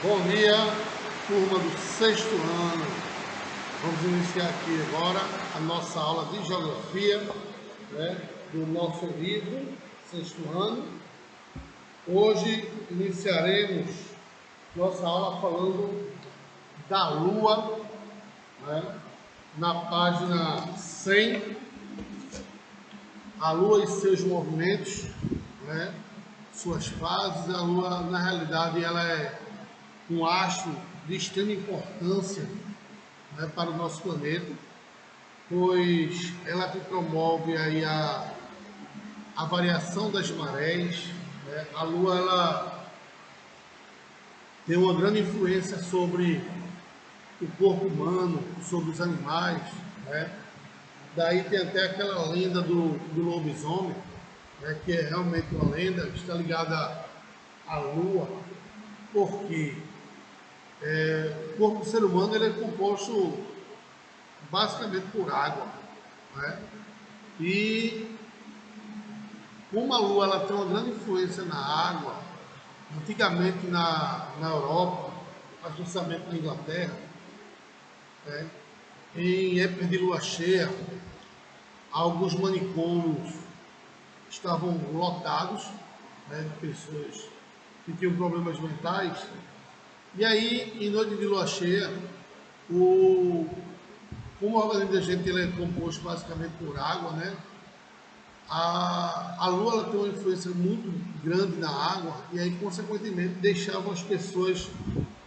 Bom dia, turma do sexto ano. Vamos iniciar aqui agora a nossa aula de geografia, do nosso livro, sexto ano. Hoje iniciaremos nossa aula falando da Lua, na página 100, a Lua e seus movimentos, suas fases. A Lua, na realidade, ela é um astro de extrema importância para o nosso planeta, pois ela que promove aí a variação das marés. A Lua ela tem uma grande influência sobre o corpo humano, sobre os animais. Daí tem até aquela lenda do lobisomem, que é realmente uma lenda, que está ligada à Lua, porque o corpo do ser humano ele é composto basicamente por água, E como a Lua ela tem uma grande influência na água, antigamente na Europa, especialmente na Inglaterra, em época de lua cheia, alguns manicômios estavam lotados, de pessoas que tinham problemas mentais. E aí, em noite de lua cheia, como o organismo da gente ele é composto basicamente por água, a Lua ela tem uma influência muito grande na água, e aí, consequentemente, deixava as pessoas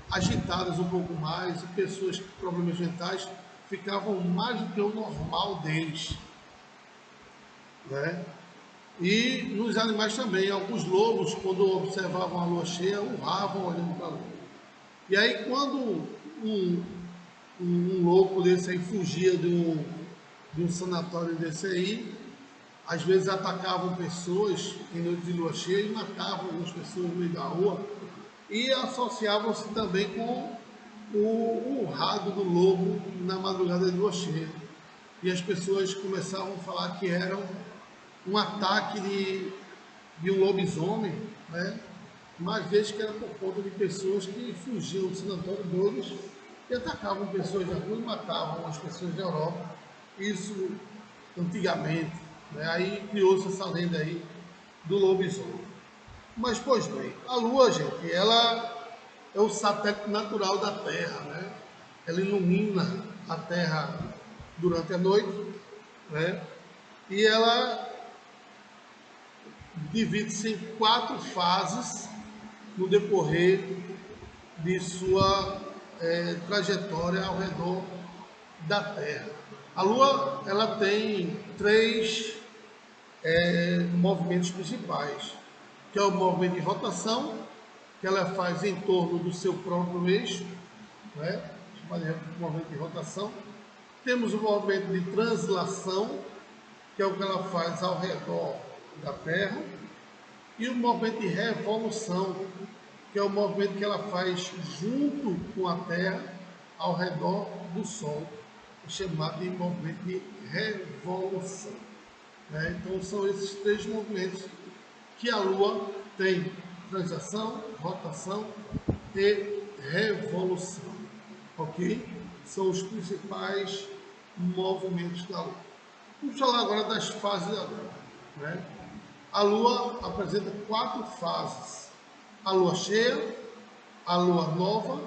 agitadas um pouco mais, e pessoas com problemas mentais ficavam mais do que o normal deles. E nos animais também, alguns lobos, quando observavam a lua cheia, urravam olhando para a lua. E aí, quando um louco desse aí fugia de um sanatório desse aí, às vezes atacavam pessoas em noite de lua cheia e matavam algumas pessoas no meio da rua, e associavam-se também com o urrado do lobo na madrugada de lua cheia. E as pessoas começavam a falar que era um ataque de um lobisomem, mas desde que era por conta de pessoas que fugiam do sanatório doidos e atacavam pessoas da rua e matavam as pessoas da Europa. Isso antigamente. Aí criou-se essa lenda aí do lobisomem. Mas, pois bem, a Lua, gente, ela é o satélite natural da Terra, Ela ilumina a Terra durante a noite, E ela divide-se em 4 fases no decorrer de sua trajetória ao redor da Terra. A Lua ela tem 3 movimentos principais, que é o movimento de rotação, que ela faz em torno do seu próprio eixo, chamado de movimento de rotação. Temos o movimento de translação, que é o que ela faz ao redor da Terra, e o movimento de revolução, que é o movimento que ela faz junto com a Terra ao redor do Sol, chamado de movimento de revolução. Então são esses 3 movimentos que a Lua tem: translação, rotação e revolução. Ok? São os principais movimentos da Lua. Vamos falar agora das fases da Lua. A Lua apresenta 4 fases: a Lua cheia, a Lua nova,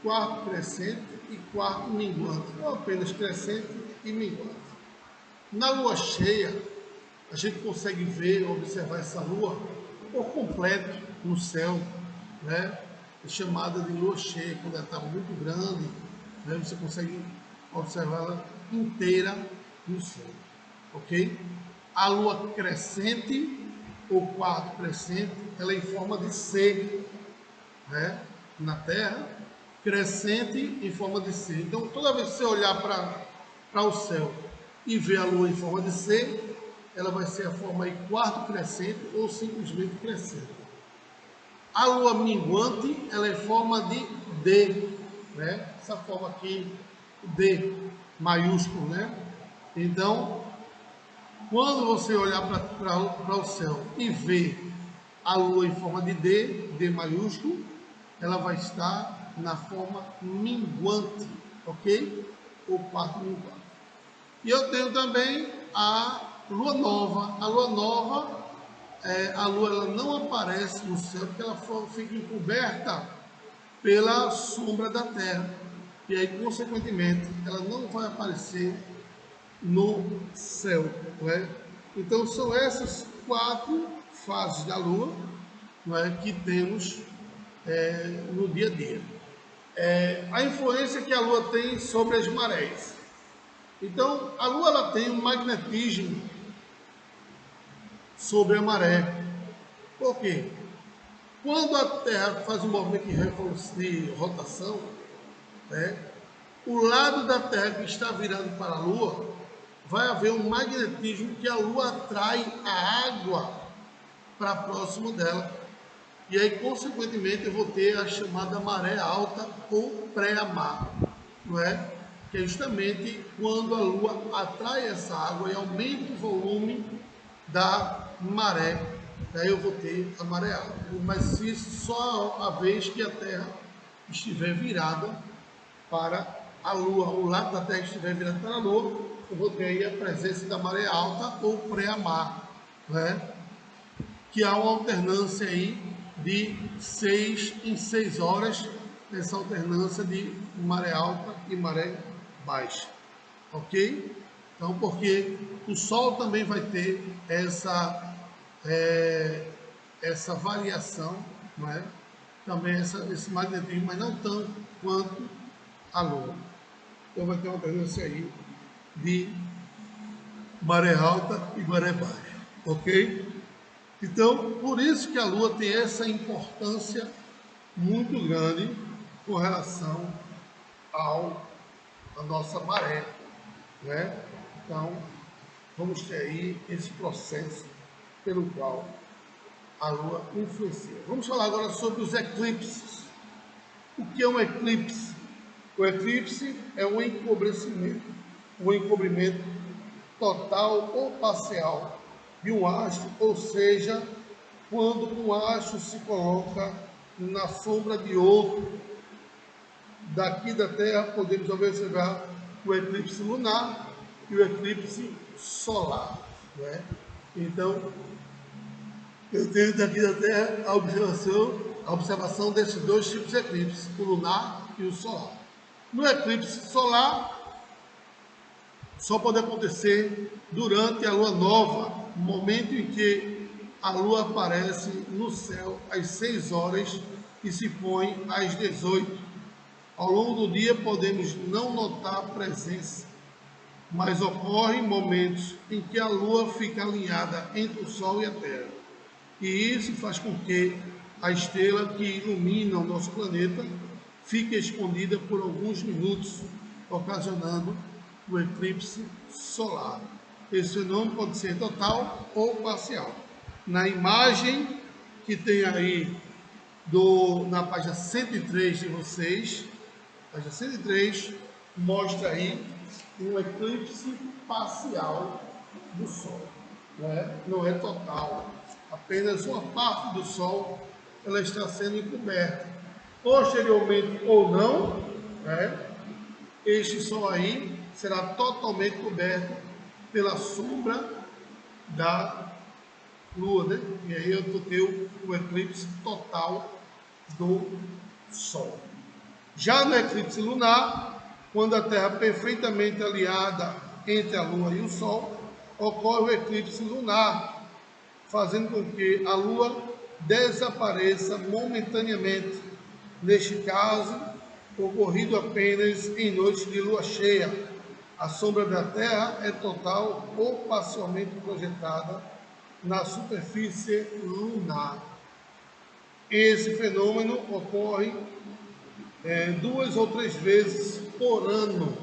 quarto crescente e quarto minguante, ou apenas crescente e minguante. Na Lua cheia, a gente consegue ver, observar essa Lua por completo no céu, É chamada de Lua cheia. Quando ela está muito grande, você consegue observá-la inteira no céu, ok? A Lua crescente, ou quarto crescente, ela é em forma de C, na Terra, crescente em forma de C. Então, toda vez que você olhar para o céu e ver a Lua em forma de C, ela vai ser a forma aí quarto crescente ou simplesmente crescente. A Lua minguante, ela é em forma de D, Essa forma aqui, D maiúsculo, Então, quando você olhar para o céu e ver a Lua em forma de D, D maiúsculo, ela vai estar na forma minguante, ok? Ou parte minguante. E eu tenho também a lua nova. A lua nova, a lua ela não aparece no céu porque ela fica encoberta pela sombra da Terra. E aí, consequentemente, ela não vai aparecer no céu. Não é? Então, são essas 4 fases da lua, não é, que temos no dia a dia. A influência que a lua tem sobre as marés. Então, a lua ela tem um magnetismo sobre a maré. Por quê? Quando a Terra faz um movimento de rotação, né, o lado da Terra que está virado para a Lua, vai haver um magnetismo que a Lua atrai a água para próximo dela. E aí, consequentemente, eu vou ter a chamada maré alta ou pré-mar, não é? Que é justamente quando a Lua atrai essa água e aumenta o volume da maré. Daí eu vou ter a maré alta. Mas isso só a vez que a Terra estiver virada para a Lua, o lado da Terra estiver virado para a Lua, eu vou ter aí a presença da maré alta ou pré-mar, né? Que há uma alternância aí de 6 em 6 horas, essa alternância de maré alta e maré baixa, ok? Então, porque o Sol também vai ter essa variação, não é? Também esse magnetismo, mas não tanto quanto a Lua. Então vai ter uma tendência aí de maré alta e maré baixa, ok? Então, por isso que a Lua tem essa importância muito grande com relação à nossa maré, né? Então, vamos ter aí esse processo pelo qual a Lua influencia. Vamos falar agora sobre os eclipses. O que é um eclipse? O eclipse é um encobrimento total ou parcial de um astro, ou seja, quando um astro se coloca na sombra de outro. Daqui da Terra podemos observar o eclipse lunar e o eclipse solar, né? Então, eu tenho daqui da Terra a observação desses 2 tipos de eclipses, o lunar e o solar. No eclipse solar, só pode acontecer durante a lua nova, momento em que a lua aparece no céu às 6 horas e se põe às 18. Ao longo do dia podemos não notar a presença, mas ocorrem momentos em que a lua fica alinhada entre o Sol e a Terra. E isso faz com que a estrela que ilumina o nosso planeta fique escondida por alguns minutos, ocasionando o eclipse solar. Esse fenômeno pode ser total ou parcial. Na imagem que tem aí na página 103 de vocês, página 103, mostra aí um eclipse parcial do Sol, né? Não é total, apenas uma parte do Sol ela está sendo encoberta. Posteriormente ou não, né? Este Sol aí será totalmente coberto pela sombra da Lua, né? E aí eu vou ter o eclipse total do Sol. Já no eclipse lunar, quando a Terra é perfeitamente aliada entre a Lua e o Sol, ocorre o eclipse lunar, fazendo com que a Lua desapareça momentaneamente. Neste caso, ocorrido apenas em noites de lua cheia. A sombra da Terra é total ou parcialmente projetada na superfície lunar. Esse fenômeno ocorre 2 ou 3 vezes por ano.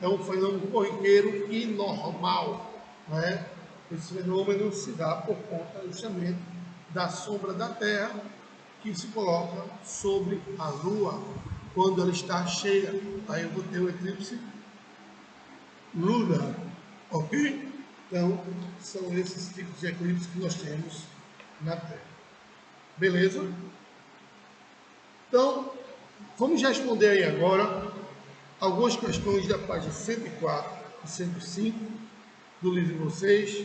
É um fenômeno corriqueiro e normal, né? Esse fenômeno se dá por conta justamente da sombra da Terra que se coloca sobre a Lua quando ela está cheia. Aí eu vou ter o eclipse lunar, ok? Então, são esses tipos de eclipses que nós temos na Terra. Beleza? Então, vamos responder aí agora algumas questões da página 104 e 105 do livro de vocês.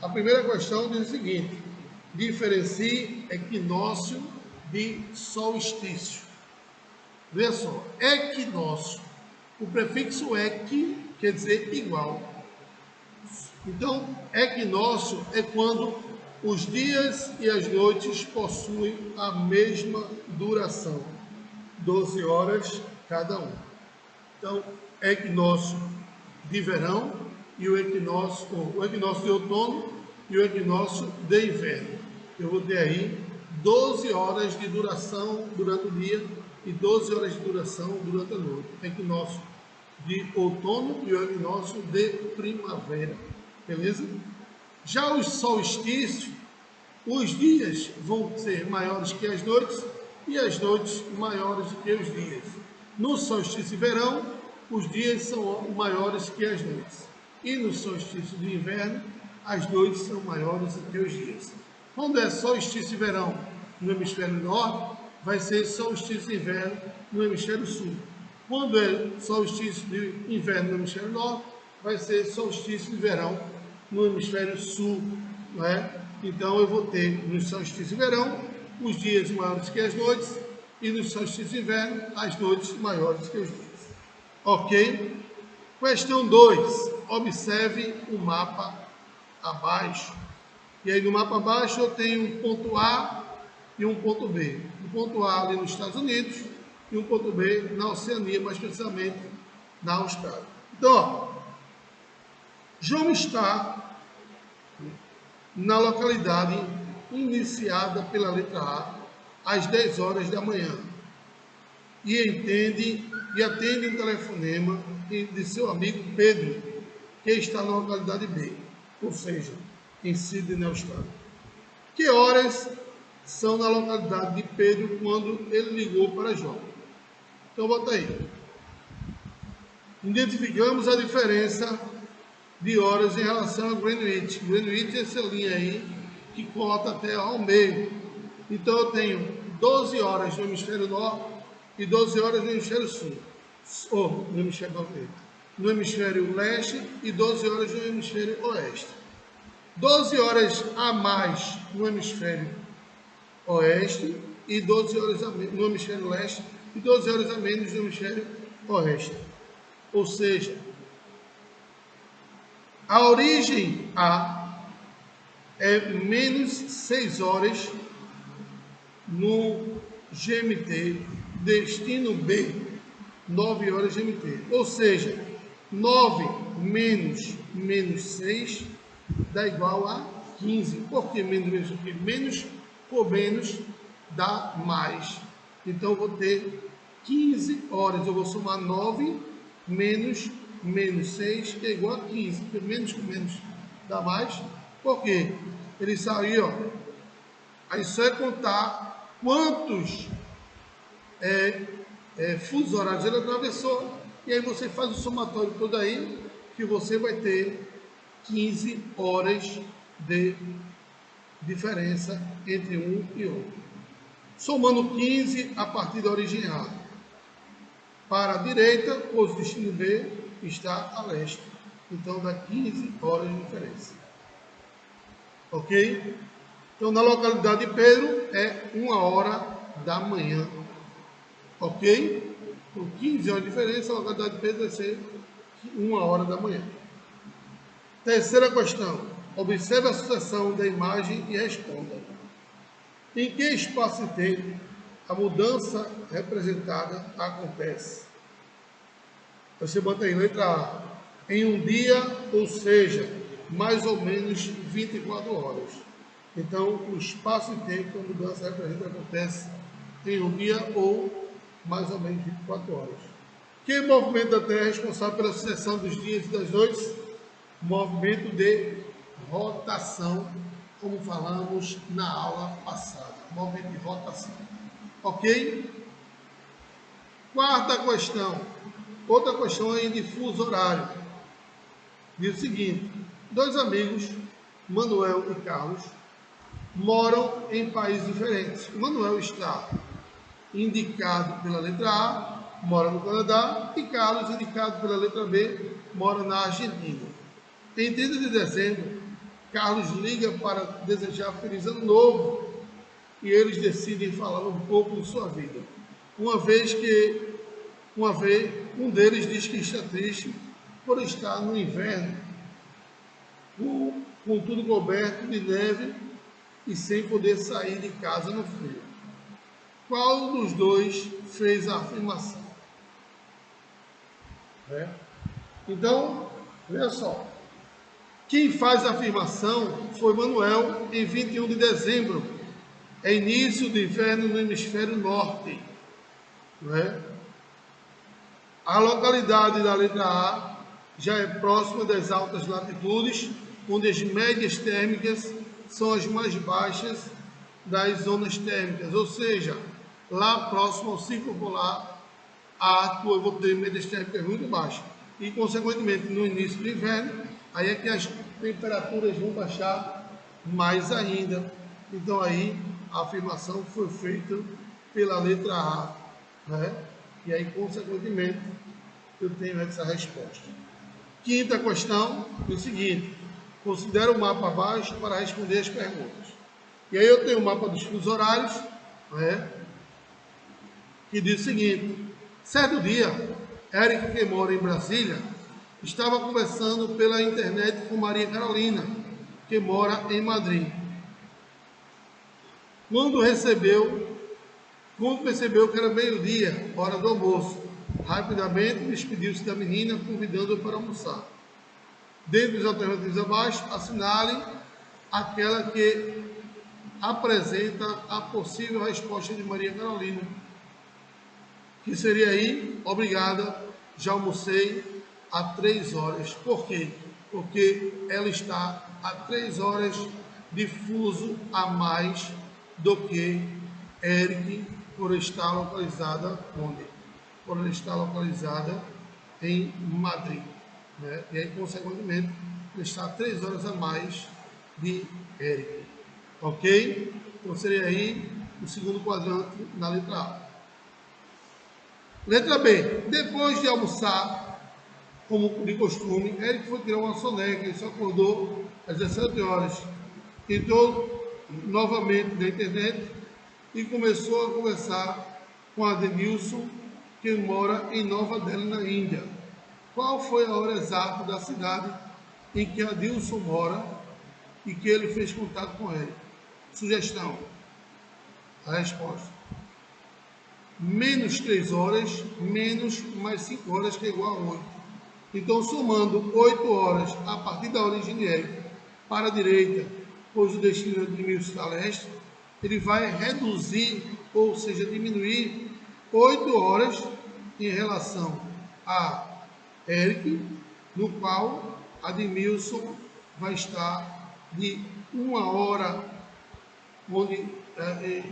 A primeira questão diz o seguinte: diferencie equinócio de solstício. Veja só, equinócio. O prefixo equi quer dizer igual. Então, equinócio é quando os dias e as noites possuem a mesma duração, 12 horas cada um. Então, equinócio de verão e o equinócio de outono e o equinócio de inverno. Eu vou ter aí 12 horas de duração durante o dia e 12 horas de duração durante a noite. Equinócio de outono e o equinócio de primavera. Beleza? Já os solstícios, os dias vão ser maiores que as noites e as noites maiores que os dias. No solstício de verão, os dias são maiores que as noites. E no solstício de inverno, as noites são maiores que os dias. Quando é solstício de verão no hemisfério norte, vai ser solstício de inverno no hemisfério sul. Quando é solstício de inverno no hemisfério norte, vai ser solstício de verão no hemisfério sul, não é? Então eu vou ter no solstício de verão os dias maiores que as noites e no solstício de inverno as noites maiores que os dias. Ok? Questão 2. Observe o mapa abaixo. E aí no mapa abaixo eu tenho um ponto A e um ponto B. Um ponto A ali nos Estados Unidos e um ponto B na Oceania, mais precisamente na Austrália. Então, ó, João está na localidade iniciada pela letra A às 10 horas da manhã e atende um telefonema de seu amigo Pedro, que está na localidade B, ou seja, em Sydney, na Austrália. Que horas são na localidade de Pedro quando ele ligou para João? Então, bota aí. Identificamos a diferença de horas em relação a Greenwich. Greenwich é essa linha aí que corta até ao meio. Então eu tenho 12 horas no hemisfério norte e 12 horas no hemisfério sul. Ou no hemisfério norte. No hemisfério leste e 12 horas no hemisfério oeste. 12 horas a mais no hemisfério oeste e 12 horas a menos no hemisfério leste e 12 horas a menos no hemisfério oeste. Ou seja, a origem A é menos 6 horas no GMT, destino B, 9 horas GMT. Ou seja, 9 menos 6 dá igual a 15. Por que menos? Porque menos por menos dá mais. Então, eu vou ter 15 horas. Eu vou somar 9 menos 6, que é igual a 15. Porque menos com menos dá mais. Por quê? Ele saiu, ó. Aí só é contar quantos fusos horários ele atravessou. E aí você faz o somatório todo aí, que você vai ter 15 horas de diferença entre um e outro. Somando 15 a partir da origem A. Para a direita, o destino B está a leste. Então dá 15 horas de diferença. Ok? Então na localidade de Pedro é 1 hora da manhã. Ok? Com 15 horas de diferença, a localidade de Pedro vai ser 1 hora da manhã. Terceira questão. Observe a sucessão da imagem e responda. Em que espaço e tempo a mudança representada acontece? Você bota aí, letra A. Em um dia, ou seja, mais ou menos 24 horas. Então, o espaço e tempo que a mudança representa acontece em um dia ou mais ou menos 24 horas. Que movimento da Terra é responsável pela sucessão dos dias e das noites? Movimento de rotação, como falamos na aula passada. Movimento de rotação. Ok? Quarta questão. Outra questão aí de fuso horário. Diz o seguinte: dois amigos, Manuel e Carlos, moram em países diferentes. Manuel está indicado pela letra A, mora no Canadá, e Carlos, indicado pela letra B, mora na Argentina. Em 30 de dezembro, Carlos liga para desejar feliz ano novo e eles decidem falar um pouco de sua vida. Uma vez um deles diz que está triste por estar no inverno, com tudo coberto de neve e sem poder sair de casa no frio. Qual dos dois fez a afirmação? Então, veja só. Quem faz a afirmação foi Manuel em 21 de dezembro. É início do inverno no hemisfério norte. A localidade da letra A já é próxima das altas latitudes, onde as médias térmicas são as mais baixas das zonas térmicas, ou seja, lá próximo ao círculo polar ártico eu vou ter médias térmicas muito baixas. E, consequentemente, no início do inverno, aí é que as temperaturas vão baixar mais ainda. Então, aí, a afirmação foi feita pela letra A, E aí, consequentemente, eu tenho essa resposta. Quinta questão é o seguinte: considere o mapa abaixo para responder as perguntas. E aí eu tenho o mapa dos fusos horários, que diz o seguinte: certo dia, Eric, que mora em Brasília, estava conversando pela internet com Maria Carolina, que mora em Madrid. Quando percebeu que era meio-dia, hora do almoço, rapidamente despediu-se da menina, convidando-a para almoçar. Dentre as alternativas abaixo, assinale aquela que apresenta a possível resposta de Maria Carolina, que seria aí: obrigada, já almocei há 3 horas. Por quê? Porque ela está a 3 horas de fuso a mais do que Eric, por estar localizada onde? Por estar localizada em Madrid. E aí, consequentemente, ele está a 3 horas a mais de Eric. Ok? Então seria aí o segundo quadrante na letra A. Letra B. Depois de almoçar, como de costume, Eric foi tirar uma soneca e só acordou às 17 horas. Entrou novamente na internet e começou a conversar com Adenilson, que mora em Nova Delhi, na Índia. Qual foi a hora exata da cidade em que Adilson mora e que ele fez contato com ele? Sugestão. A resposta: menos 3 horas, menos mais 5 horas, que é igual a 8. Então, somando 8 horas a partir da origem de Eric para a direita, pois o destino é de Milson a leste, ele vai reduzir, ou seja, diminuir 8 horas em relação a Eric, no qual a de Milson vai estar de 1 hora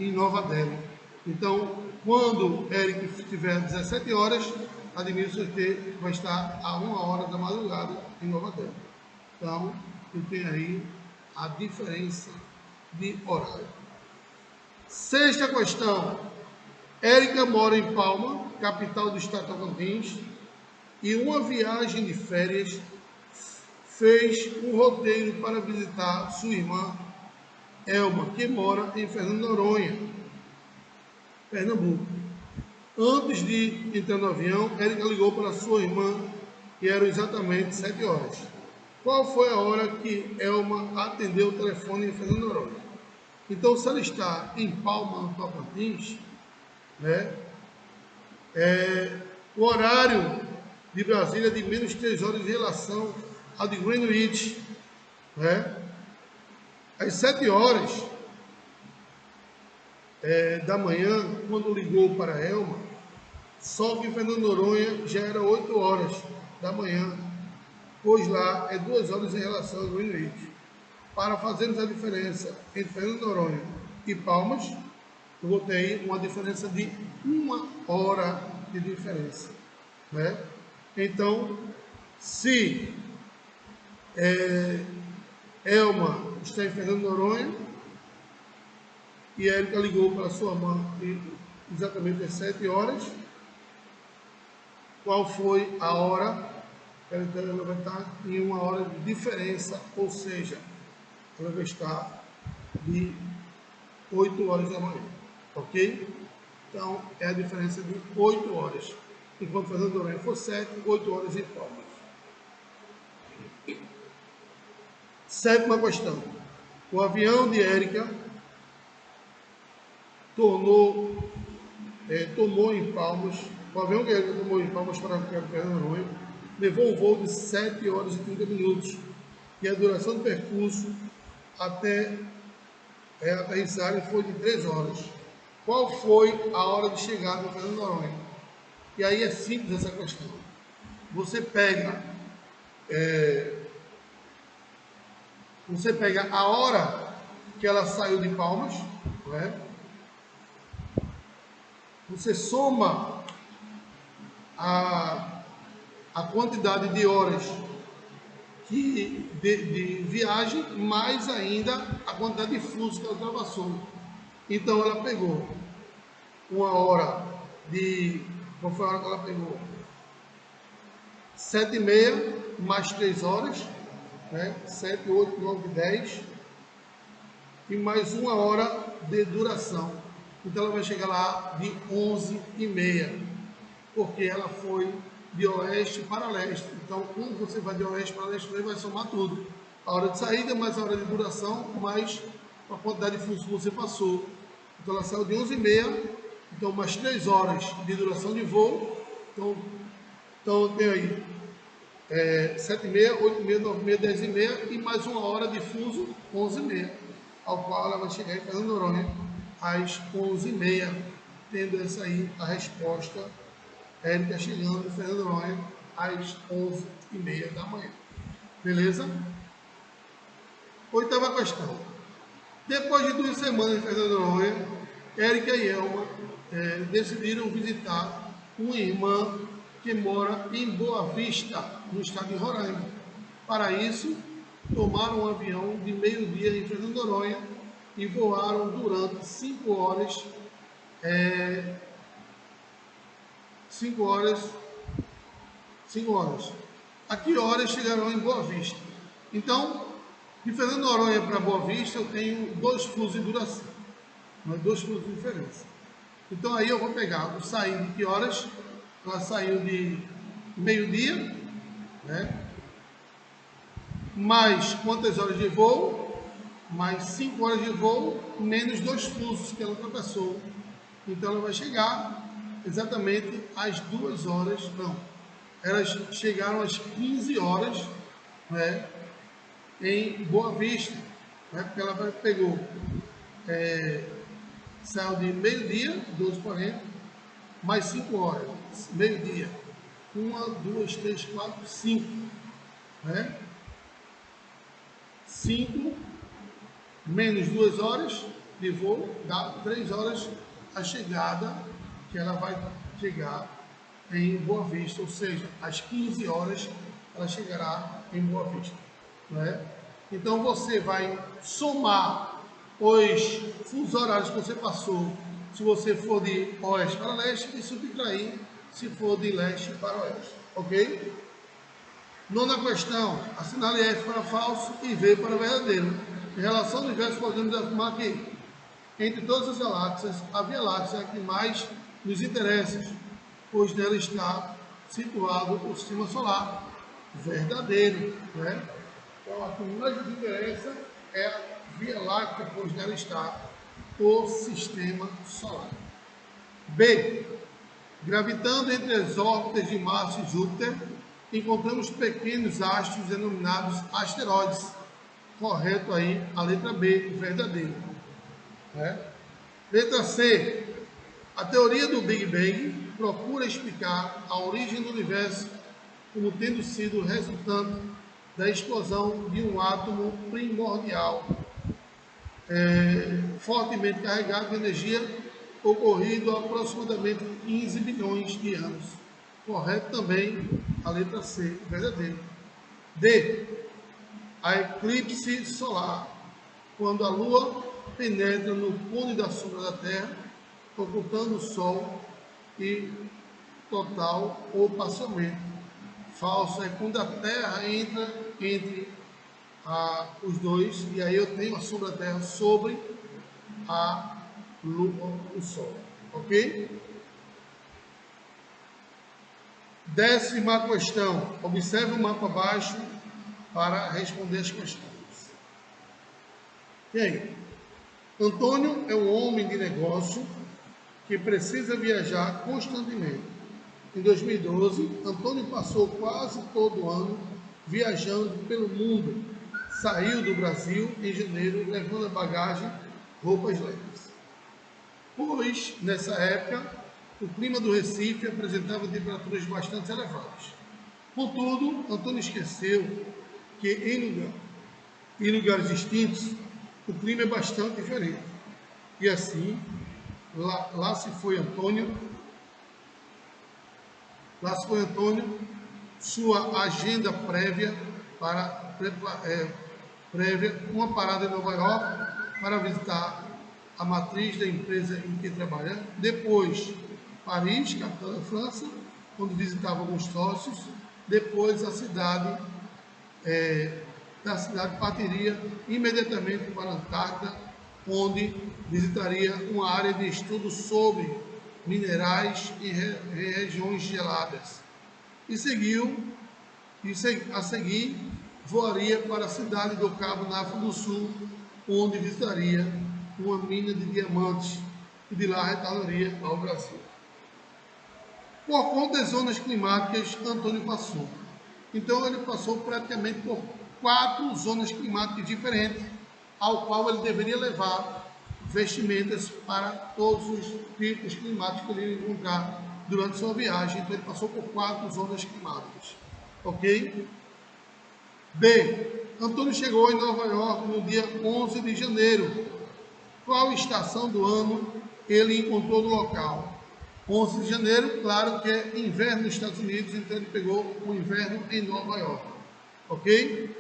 em Nova Delhi. Então, quando Eric tiver 17 horas, a de Milson vai estar a 1 hora da madrugada em Nova Delhi. Então, eu tenho aí a diferença de horário. Sexta questão. Érica mora em Palma, capital do estado de Tocantins, e uma viagem de férias fez um roteiro para visitar sua irmã Elma, que mora em Fernando de Noronha, Pernambuco. Antes de entrar no avião, Érica ligou para sua irmã, que eram exatamente 7 horas. Qual foi a hora que Elma atendeu o telefone em Fernando de Noronha? Então, se ela está em Palma, no Tocantins, o horário de Brasília é de menos 3 horas em relação ao de Greenwich. Às 7 horas da manhã, quando ligou para Elma, só que em Fernando de Noronha já era 8 horas da manhã, pois lá é 2 horas em relação ao Greenwich. Para fazermos a diferença entre Fernando de Noronha e Palmas, eu botei uma diferença de 1 hora de diferença. Então, se Elma está em Fernando de Noronha e Érica ligou para sua mãe exatamente às 7 horas. Qual foi a hora? Ela vai estar em uma hora de diferença, ou seja, ela vai estar de 8 horas da manhã, ok? Então, é a diferença de 8 horas. Enquanto Fernando de Noronha for 7, 8 horas em Palmas. Sétima questão. O avião de Érica tomou em Palmas, o avião que Érica tomou em Palmas para Fernando de Noronha levou um voo de 7 horas e 30 minutos e a duração do percurso até aterrissarem foi de 3 horas. Qual foi a hora de chegada do Fernando de Noronha? E aí é simples essa questão. Você pega a hora que ela saiu de Palmas, né? Você soma a quantidade de horas de viagem, mais ainda a quantidade de fluxo que ela ultrapassou. Então ela pegou uma hora de... Qual foi a hora que ela pegou? 7h30 mais 3 horas, né? 7, 8, 9, 10 e mais uma hora de duração. Então ela vai chegar lá de 11h30, porque ela foi de oeste para leste. Então, quando você vai de oeste para leste, você vai somar tudo. A hora de saída, mais a hora de duração, mais a quantidade de fluxo que você passou. Então ela saiu de 11h30, então mais 3 horas de duração de voo. Então tem aí 7h30, 8h30, 9h30, 10h30 e mais uma hora de fuso, 11h30, ao qual ela vai chegar em Fernando de Noronha às 11h30, tendo essa aí a resposta. Érica chegando em Fernando de Noronha às 11h30 da manhã. Beleza? Oitava questão. Depois de 2 semanas em Fernando de Noronha, Érica e Elma decidiram visitar uma irmã que mora em Boa Vista, no estado de Roraima. Para isso, tomaram um avião de meio-dia em Fernando de Noronha e voaram durante 5 horas. 5 horas. A que horas chegarão em Boa Vista? Então, de Fernando de Noronha para Boa Vista, eu tenho 2 fluxos de duração, mas 2 fluxos de diferença. Então, aí eu vou pegar o sair de que horas? Ela saiu de meio-dia, né? Mais quantas horas de voo? Mais 5 horas de voo, menos 2 fluxos que ela ultrapassou. Então, ela vai chegar exatamente às 2 horas, não. Elas chegaram às 15 horas, né, em Boa Vista, né, porque ela pegou, saiu de meio-dia, 12h40, mais 5 horas, meio-dia, 1, 2, 3, 4, 5, né? 5 menos 2 horas de voo, dá 3 horas a chegada, que ela vai chegar em Boa Vista, ou seja, às 15 horas ela chegará em Boa Vista, né? Então você vai somar os fusos horários que você passou, se você for de oeste para leste, e subtrair se for de leste para oeste, ok? Nona questão, assinale F para falso e V para verdadeiro. Em relação ao universo, podemos afirmar que, entre todas as galáxias, a Via Láctea é a que mais nos interessa, pois nela está situado o sistema solar. Verdadeiro, né? Então, a que mais nos interessa é a Via Láctea, pois nela está o sistema solar. B. Gravitando entre as órbitas de Marte e Júpiter, encontramos pequenos astros denominados asteroides. Correto aí a letra B, verdadeiro. Né? Letra C. A teoria do Big Bang procura explicar a origem do universo como tendo sido resultante da explosão de um átomo primordial fortemente carregado de energia ocorrido há aproximadamente 15 bilhões de anos. Correto também a letra C, verdadeiro. D. A eclipse solar, quando a Lua penetra no cone da sombra da Terra, ocultando o sol e total ou parcialmente. Falso é quando a Terra entra entre os dois, e aí eu tenho a sombra da Terra sobre a Lua, o Sol, ok? 10ª questão. Observe o mapa abaixo para responder as questões. E aí? Antônio é um homem de negócio que precisa viajar constantemente. Em 2012, Antônio passou quase todo o ano viajando pelo mundo. Saiu do Brasil em janeiro, levando a bagagem roupas leves. Pois, nessa época, o clima do Recife apresentava temperaturas bastante elevadas. Contudo, Antônio esqueceu que em lugares distintos, o clima é bastante diferente. E assim, lá se foi Antônio, sua agenda prévia, uma parada em Nova York para visitar a matriz da empresa em que trabalha. Depois, Paris, capital da França, onde visitava alguns sócios. Depois, a cidade partiria imediatamente para a Antártida, onde visitaria uma área de estudo sobre minerais e regiões geladas. A seguir, voaria para a cidade do Cabo, na África do Sul, onde visitaria uma mina de diamantes e de lá retornaria ao Brasil. Por quantas zonas climáticas Antônio passou? Então, ele passou praticamente por 4 zonas climáticas diferentes, ao qual ele deveria levar vestimentas para todos os tipos climáticos que ele ia encontrar durante sua viagem. Então, ele passou por 4 zonas climáticas. Ok? B. Antônio chegou em Nova York no dia 11 de janeiro. Qual estação do ano ele encontrou no local? 11 de janeiro, claro que é inverno nos Estados Unidos, então ele pegou o inverno em Nova York. Ok?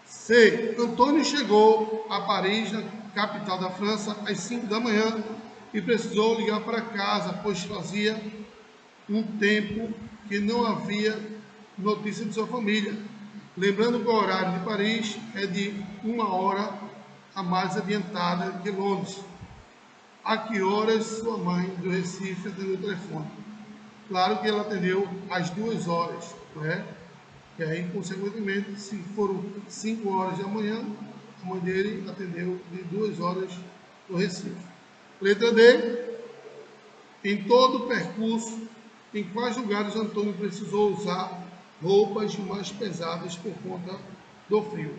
C. Antônio chegou a Paris, na capital da França, às 5 da manhã e precisou ligar para casa, pois fazia um tempo que não havia notícia de sua família. Lembrando que o horário de Paris é de 1 hora a mais adiantada que Londres. A que horas sua mãe do Recife atendeu o telefone? Claro que ela atendeu às 2 horas, né? E aí, consequentemente, se foram 5 horas da manhã, a mãe dele atendeu de 2 horas no Recife. Letra D. Em todo o percurso, em quais lugares Antônio precisou usar roupas mais pesadas por conta do frio?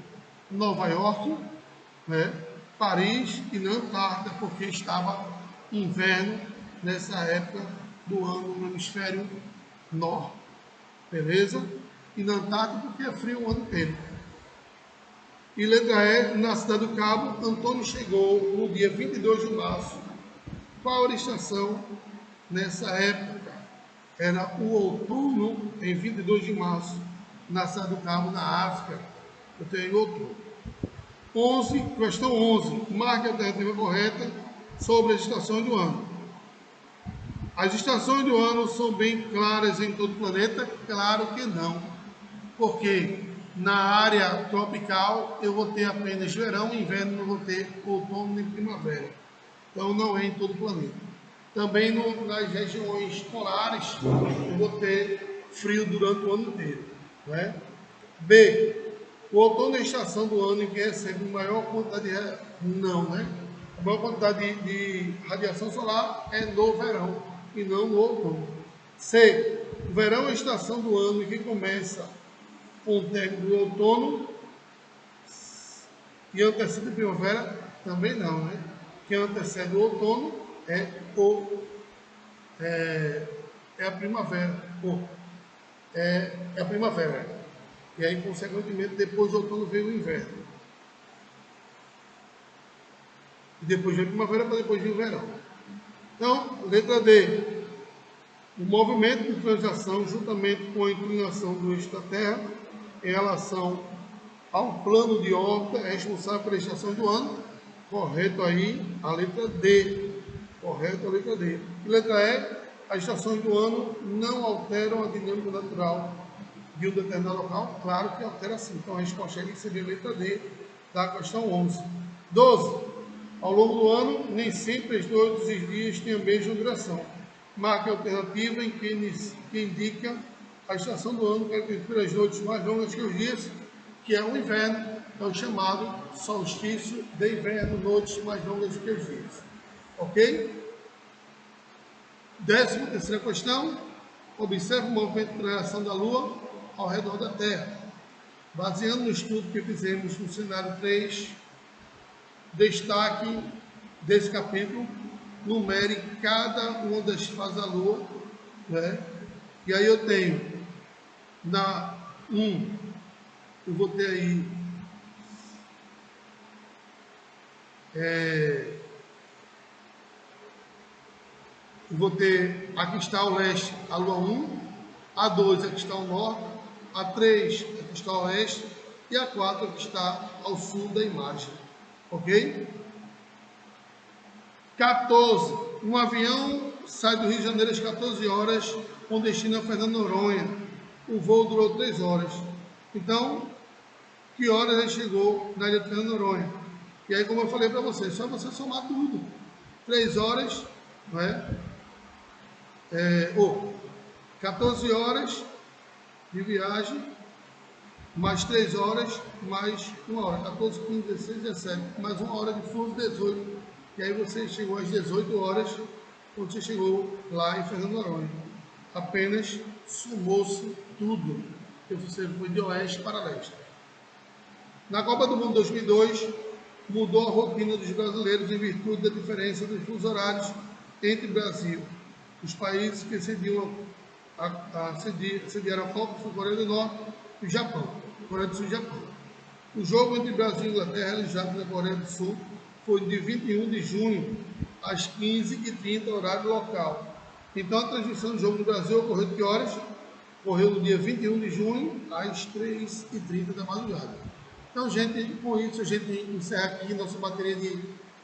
Nova York, né? Paris e na Antártida, porque estava inverno nessa época do ano no hemisfério norte, beleza? E na Antártida porque é frio o ano inteiro. E letra E, na cidade do Cabo, Antônio chegou no dia 22 de março. Qual era a estação nessa época? Era o outono, em 22 de março, na cidade do Cabo, na África. Eu tenho outono. Questão 11. Marque a alternativa correta sobre as estações do ano. As estações do ano são bem claras em todo o planeta? Claro que não. Porque na área tropical eu vou ter apenas verão e inverno, não vou ter outono nem primavera. Então não é em todo o planeta. Também nas regiões polares eu vou ter frio durante o ano inteiro. Não é? B. O outono é a estação do ano em que recebe maior quantidade de não, né? A maior quantidade de radiação solar é no verão e não no outono. C. O verão é a estação do ano em que começa com o término do outono e antecede a primavera, também não, né? Que antecede o outono é a primavera, é a primavera. E aí, consequentemente, depois do outono veio o inverno. E depois veio a primavera, para depois vir o verão. Então, letra D. O movimento de translação, juntamente com a inclinação do eixo da Terra, em relação ao plano de órbita, é responsável pela estação do ano. Correto aí a letra D. Correto a letra D. E letra E, as estações do ano não alteram a dinâmica natural de um determinado local? Claro que altera sim. Então a resposta aí seria a letra D da questão 11. 12. Ao longo do ano, nem sempre as noites e os dias têm a mesma duração. Marque a alternativa em que indica a estação do ano caracterizada pelas noites mais longas que os dias, que é o inverno, é o chamado solstício de inverno, noites mais longas que os dias. Ok? 13ª questão. Observe o movimento de translação da Lua ao redor da Terra. Baseando no estudo que fizemos no cenário 3, destaque desse capítulo, numere cada uma das fases da Lua, né? E aí eu tenho na 1, eu vou ter aí aqui está ao leste a Lua 1, a 2 aqui está ao norte, a 3 aqui está ao oeste e a 4 aqui está ao sul da imagem. Ok? 14. Um avião sai do Rio de Janeiro às 14 horas com destino a Fernando de Noronha. O voo durou 3 horas. Então, que horas ele chegou na ilha de Fernando de Noronha? E aí, como eu falei para vocês, só você somar tudo. 3 horas, não é? 14 horas de viagem, mais 3 horas, mais 1 hora. 14, 15, 16, 17. Mais 1 hora de fuso, 18. E aí você chegou às 18 horas, quando você chegou lá em Fernando de Noronha. Apenas somou-se tudo, que você foi de oeste para leste. Na Copa do Mundo 2002, mudou a rotina dos brasileiros em virtude da diferença dos fusos horários entre o Brasil. Os países que sediaram a Copa foi Coreia do Norte e Japão. Coreia do Sul e Japão. O jogo entre Brasil e Inglaterra, realizado na Coreia do Sul, foi de 21 de junho, às 15h30, horário local. Então, a transmissão do jogo no Brasil ocorreu de que horas? Ocorreu no dia 21 de junho, às 3h30 da madrugada. Então, gente, com isso a gente encerra aqui nossa bateria de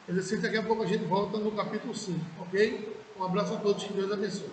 exercício. Daqui a pouco a gente volta no capítulo 5, ok? Um abraço a todos, que Deus abençoe.